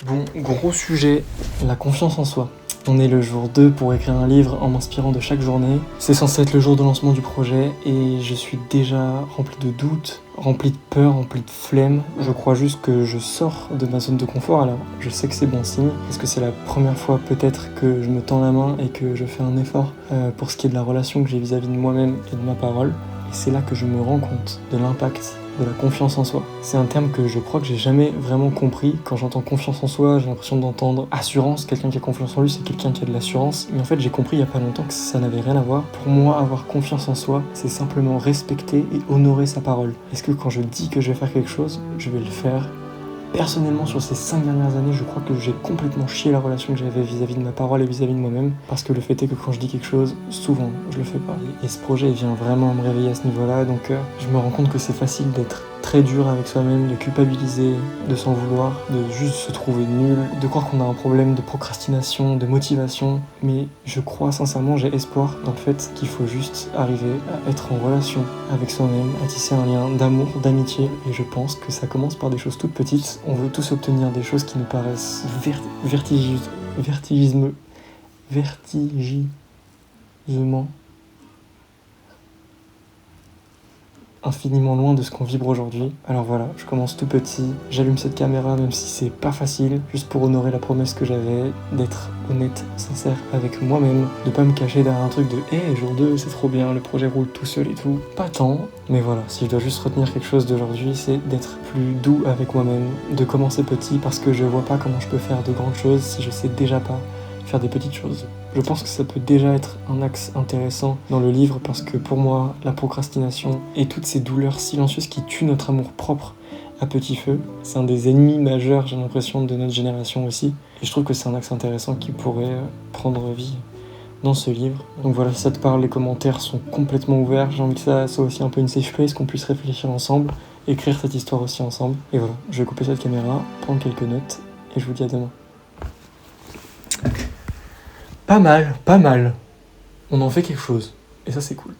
Bon, gros sujet, la confiance en soi. On est le jour 2 pour écrire un livre en m'inspirant de chaque journée. C'est censé être le jour de lancement du projet et je suis déjà rempli de doutes, rempli de peur, rempli de flemme. Je crois juste que je sors de ma zone de confort, alors je sais que c'est bon signe. Parce que c'est la première fois peut-être que je me tends la main et que je fais un effort pour ce qui est de la relation que j'ai vis-à-vis de moi-même et de ma parole. Et c'est là que je me rends compte de l'impact de la confiance en soi. C'est un terme que je crois que j'ai jamais vraiment compris. Quand j'entends confiance en soi, j'ai l'impression d'entendre assurance. Quelqu'un qui a confiance en lui, c'est quelqu'un qui a de l'assurance. Mais en fait, j'ai compris il y a pas longtemps que ça n'avait rien à voir. Pour moi, avoir confiance en soi, c'est simplement respecter et honorer sa parole. Est-ce que quand je dis que je vais faire quelque chose, je vais le faire? Personnellement, sur ces 5 dernières années, je crois que j'ai complètement chié la relation que j'avais vis-à-vis de ma parole et vis-à-vis de moi-même. Parce que le fait est que quand je dis quelque chose, souvent, je le fais pas. Et ce projet vient vraiment me réveiller à ce niveau-là. Donc je me rends compte que c'est facile d'être très dur avec soi-même, de culpabiliser, de s'en vouloir, de juste se trouver nul, de croire qu'on a un problème de procrastination, de motivation. Mais je crois sincèrement, j'ai espoir dans le fait qu'il faut juste arriver à être en relation avec soi-même, à tisser un lien d'amour, d'amitié. Et je pense que ça commence par des choses toutes petites. On veut tous obtenir des choses qui nous paraissent vertigisement infiniment loin de ce qu'on vibre aujourd'hui. Alors voilà, je commence tout petit, j'allume cette caméra même si c'est pas facile, juste pour honorer la promesse que j'avais d'être honnête, sincère avec moi-même, de pas me cacher derrière un truc de « Hey, jour 2, c'est trop bien, le projet roule tout seul et tout ». Pas tant, mais voilà, si je dois juste retenir quelque chose d'aujourd'hui, c'est d'être plus doux avec moi-même, de commencer petit parce que je vois pas comment je peux faire de grandes choses si je sais déjà pas faire des petites choses. Je pense que ça peut déjà être un axe intéressant dans le livre parce que pour moi, la procrastination et toutes ces douleurs silencieuses qui tuent notre amour propre à petit feu, c'est un des ennemis majeurs, j'ai l'impression, de notre génération aussi. Et je trouve que c'est un axe intéressant qui pourrait prendre vie dans ce livre. Donc voilà, si ça te parle, les commentaires sont complètement ouverts. J'ai envie que ça soit aussi un peu une safe place, qu'on puisse réfléchir ensemble, écrire cette histoire aussi ensemble. Et voilà, je vais couper cette caméra, prendre quelques notes et je vous dis à demain. Pas mal. On en fait quelque chose. Et ça, c'est cool.